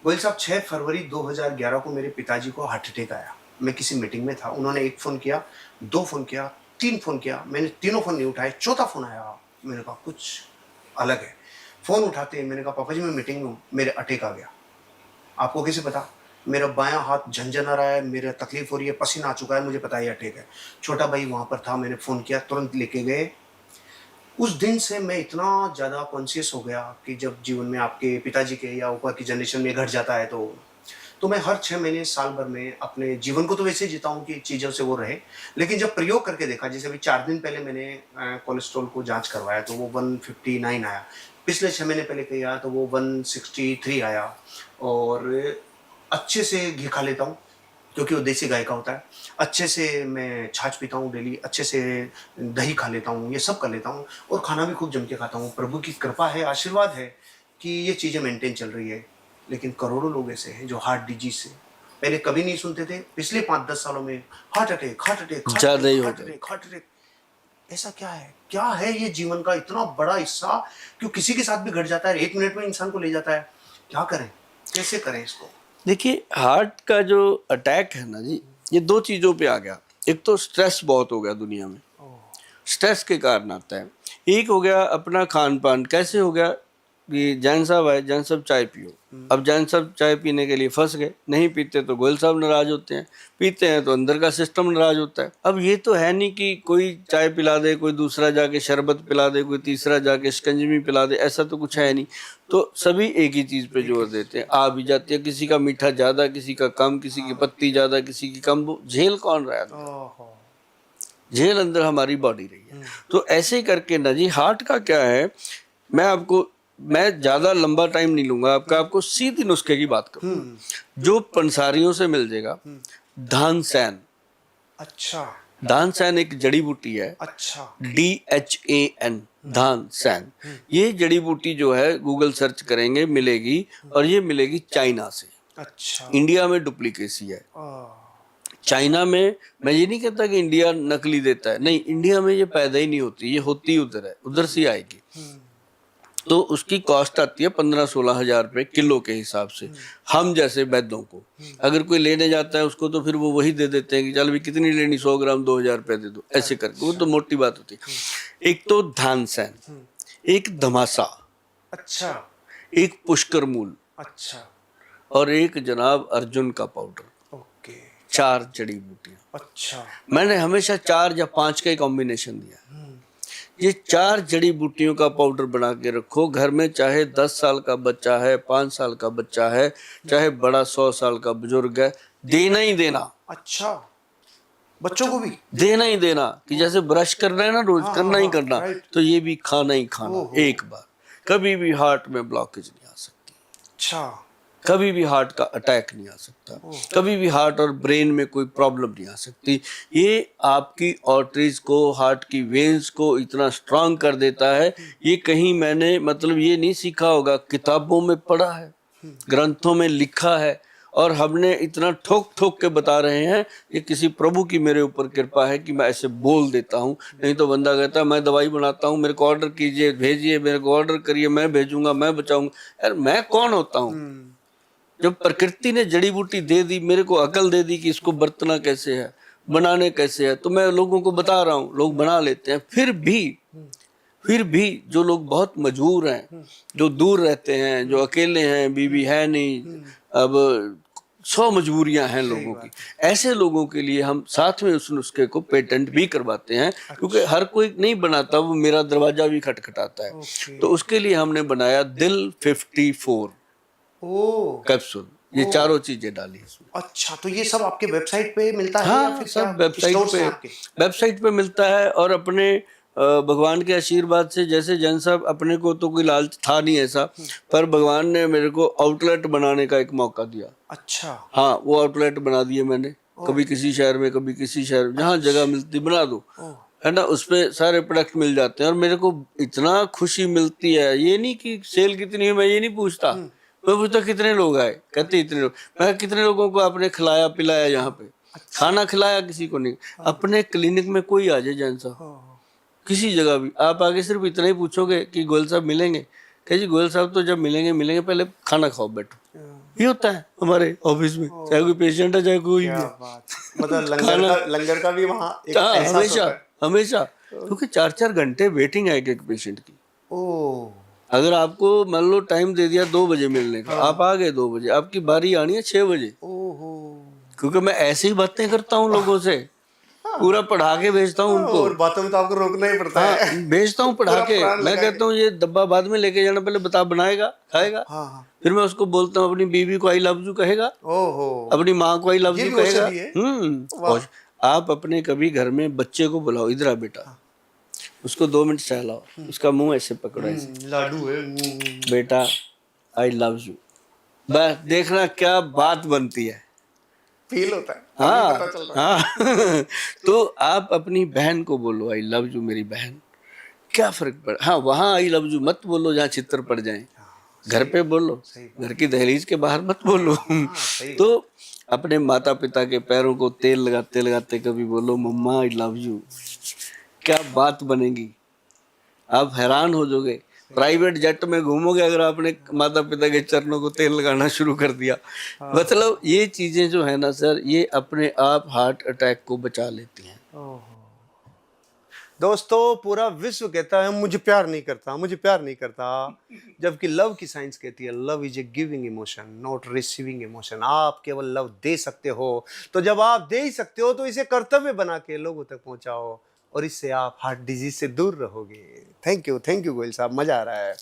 गोयल साहब 6 फरवरी 2011 को मेरे पिताजी को हार्ट अटैक आया। मैं किसी मीटिंग में था, उन्होंने 1 फ़ोन किया, 2 फ़ोन किया, 3 फ़ोन किया, मैंने तीनों फ़ोन नहीं उठाए, चौथा फ़ोन आया, मैंने कहा कुछ अलग है। फ़ोन उठाते ही मैंने कहा पापा जी मैं मीटिंग में हूँ, मेरे अटैक आ गया। आपको कैसे पता? मेरा बायाँ हाथ झनझना रहा है, मेरा तकलीफ़ हो रही है, पसीना आ चुका है, मुझे पता है ये अटैक है। छोटा भाई वहाँ पर था, मैंने फ़ोन किया, तुरंत लेके गए। उस दिन से मैं इतना ज़्यादा कॉन्शियस हो गया कि जब जीवन में आपके पिताजी के या ऊपर की जनरेशन में घट जाता है तो मैं हर 6 महीने, साल भर में अपने जीवन को तो वैसे ही जीता हूँ कि चीज़ों से वो रहे। लेकिन जब प्रयोग करके देखा, जैसे अभी 4 दिन पहले मैंने कोलेस्ट्रॉल को जाँच करवाया तो वो 159 आया। पिछले 6 महीने पहले किया तो वो 163 आया। और अच्छे से घी खा लेता हूँ, क्योंकि वो देसी गाय का होता है। अच्छे से मैं छाछ पीता हूँ डेली, अच्छे से दही खा लेता हूँ, ये सब कर लेता हूँ और खाना भी खूब जम के खाता हूँ। प्रभु की कृपा है, आशीर्वाद है कि ये चीज़ें मेंटेन चल रही है। लेकिन करोड़ों लोग ऐसे हैं जो हार्ट डिजीज़ से पहले कभी नहीं सुनते थे, पिछले 5-10 सालों में heart attack, heart attack, heart ज्यादा ही अटैक, हो हार्ट गया। Attack, heart attack. ऐसा क्या है? क्या है ये जीवन का इतना बड़ा हिस्सा, क्यों किसी के साथ भी घट जाता है, 1 मिनट में इंसान को ले जाता है। क्या करें? कैसे करें इसको? देखिए, हार्ट का जो अटैक है ना जी, ये दो चीजों पे आ गया। एक तो स्ट्रेस बहुत हो गया दुनिया में, स्ट्रेस के कारण आता है। एक हो गया अपना खान पान। कैसे हो गया कि जैन साहब आए, जैन साहब चाय पियो। अब जैन साहब चाय पीने के लिए फंस गए, नहीं पीते तो गोयल साहब नाराज होते हैं, पीते हैं तो अंदर का सिस्टम नाराज होता है। अब ये तो है नहीं कि कोई चाय पिला दे, कोई दूसरा जाके शरबत पिला दे, कोई तीसरा जाके शिकंजवी पिला दे, ऐसा तो कुछ है नहीं। तो सभी एक ही चीज पे जोर देते हैं। आ भी जाती है, किसी का मीठा ज्यादा, किसी का कम, किसी की पत्ती ज्यादा, किसी की कम। वो झेल कौन रहा है? झेल अंदर हमारी बॉडी रही है। तो ऐसे करके ना जी, हार्ट का क्या है, मैं ज्यादा लंबा टाइम नहीं लूंगा आपका, आपको सीधी नुस्खे की बात करूँ जो पंसारियों से मिल जाएगा। धानसैन। अच्छा, धानसैन एक जड़ी बूटी है। अच्छा। DHAN, धानसैन। ये जड़ी बूटी जो है गूगल सर्च करेंगे मिलेगी, और ये मिलेगी चाइना से। अच्छा। इंडिया में डुप्लीकेसी है। चाइना में, मैं ये नहीं कहता कि इंडिया नकली देता है, नहीं, इंडिया में ये पैदा ही नहीं होती, ये होती उधर है, उधर से आएगी। तो उसकी कॉस्ट आती है 15-16 हजार रुपए किलो के हिसाब से। हम जैसे वैद्यों को अगर कोई लेने जाता है उसको, तो फिर वो वही दे देते हैं कि चल भी कितनी लेनी, 100 ग्राम 2000 रुपए दे दो, ऐसे करके। वो तो मोटी बात होती है। एक तो धानसैन, एक धमासा, अच्छा, एक पुष्कर मूल, अच्छा। और एक जनाब अर्जुन का पाउडर। ओके। 4 जड़ी बूटियां। अच्छा। मैंने हमेशा 4 या 5 का ही कॉम्बिनेशन दिया। ये 4 जड़ी बूटियों का पाउडर बना के रखो घर में, चाहे 10 साल का बच्चा है, 5 साल का बच्चा है, चाहे बड़ा 100 साल का बुजुर्ग है, देना ही देना। अच्छा, बच्चों को भी देना ही देना, कि जैसे ब्रश करना है ना रोज, हाँ, करना हाँ, ही हाँ, करना, राइट। तो ये भी खाना ही खाना ओहो। एक बार। कभी भी हार्ट में ब्लॉकेज नहीं आ सकती, अच्छा। कभी भी हार्ट का अटैक नहीं आ सकता, कभी भी हार्ट और ब्रेन में कोई प्रॉब्लम नहीं आ सकती। ये आपकी आर्टरीज को, हार्ट की वेन्स को इतना स्ट्रांग कर देता है। ये कहीं मैंने मतलब ये नहीं सीखा होगा, किताबों में पढ़ा है, ग्रंथों में लिखा है, और हमने इतना ठोक ठोक के बता रहे हैं। ये किसी प्रभु की मेरे ऊपर कृपा है कि मैं ऐसे बोल देता हूँ। नहीं तो बंदा कहता है मैं दवाई बनाता हूँ, मेरे को ऑर्डर कीजिए, भेजिए, मेरे को ऑर्डर करिए, मैं भेजूंगा, मैं बचाऊंगा। यार मैं कौन होता हूँ? जब प्रकृति ने जड़ी बूटी दे दी, मेरे को अकल दे दी कि इसको बरतना कैसे है, बनाने कैसे है, तो मैं लोगों को बता रहा हूँ, लोग बना लेते हैं। फिर भी जो लोग बहुत मजबूर हैं, जो दूर रहते हैं, जो अकेले हैं, बीवी है नहीं, अब 100 मजबूरियां हैं लोगों की, ऐसे लोगों के लिए हम साथ में उस नुस्खे को पेटेंट भी करवाते हैं। क्योंकि हर कोई नहीं बनाता, वो मेरा दरवाजा भी खटखटाता है। तो उसके लिए हमने बनाया दिल 54 कैप्सूल। ये चारों चीजें डाली इसमें। अच्छा, तो ये सब आपके वेबसाइट पे मिलता है या हाँ, फिर सब क्या स्टोर्स हैं आपके? वेबसाइट पे मिलता है। और अपने भगवान के आशीर्वाद से, जैसे जैन साहब, अपने को तो कोई लालच था नहीं ऐसा, पर भगवान ने मेरे को आउटलेट बनाने का एक मौका दिया। अच्छा। हाँ, वो आउटलेट बना दिए मैंने, कभी किसी शहर में, कभी किसी शहर में, जहाँ जगह मिलती बना दो, है ना। उस पे सारे प्रोडक्ट मिल जाते हैं, और मेरे को इतना खुशी मिलती है। ये नहीं कि सेल कितनी है, मैं ये नहीं पूछता, मैं पूछता कितने लोग आए, कहते इतने लोग। मैं कितने लोगों को आपने खिलाया पिलाया, यहाँ पे खाना खिलाया, किसी को नहीं। अपने क्लिनिक में कोई आ जाए जैन साहब, किसी जगह भी आप आगे सिर्फ इतना ही पूछोगे कि गोयल साहब मिलेंगे, कहे जी गोयल साहब तो जब मिलेंगे पहले खाना खाओ, बैठो। ये होता है हमारे ऑफिस में, चाहे कोई पेशेंट है चाहे कोई भी क्या है। बात, मतलब लंगर का भी वहाँ एक हाँ, एहसास हमेशा होता है। हमेशा, क्योंकि 4-4 घंटे वेटिंग है एक पेशेंट की। ओह, अगर आपको मान लो टाइम दे दिया 2 बजे मिलने का, आप आ गए 2 बजे, आपकी बारी आनी है 6 बजे, ओहो, क्योंकि मैं ऐसे ही बातें करता हूँ लोगों से, पूरा पढ़ा के भेजता हूँ उनको। और बातों में तो आपको रोकना ही पड़ता हाँ, है। भेजता हूँ पढ़ा पूरा के। प्राण मैं लगा कहता हूँ ये डब्बा बाद में लेके जाना, पहले बता बनाएगा, खाएगा। हाँ हाँ, फिर मैं उसको बोलता हूँ अपनी बीवी को आई लव यू कहेगा, ओहो, अपनी माँ को आई लव ये यू भी कहेगा। औषधि है। और आप अपने कभी घर में बच्चे को बुलाओ, इधर आ बेटा, उसको 2 मिनट सहलाओ, उसका मुंह ऐसे पकड़ो, ऐसे, लाडू है। बेटा आई लव यू, बस देखना क्या बात बनती है। फील होता है, अभी हाँ पता चल रहा है। हाँ तो आप अपनी बहन को बोलो आई लव यू मेरी बहन, क्या फर्क पड़ा। हाँ, वहां आई लव यू मत बोलो जहाँ चित्र पड़ जाए, घर पे बोलो, घर की दहलीज के बाहर मत बोलो। सही तो अपने माता पिता के पैरों को तेल लगाते लगाते कभी बोलो मम्मा आई लव यू, क्या बात बनेगी, आप हैरान हो जाओगे। प्राइवेट जेट में घूमोगे अगर आपने माता पिता के चरणों को तेल लगाना शुरू कर दिया, मतलब ये चीजें जो है ना सर, ये अपने आप हार्ट अटैक को बचा लेती हैं। दोस्तों, पूरा विश्व कहता है मुझे प्यार नहीं करता, मुझे प्यार नहीं करता, जबकि लव की साइंस कहती है love is a giving emotion, not receiving emotion. आप केवल लव दे सकते हो, तो जब आप दे ही सकते हो तो इसे कर्तव्य बना के लोगों तक पहुंचाओ, और इससे आप हार्ट डिजीज से दूर रहोगे। थैंक यू गोयल साहब, मजा आ रहा है।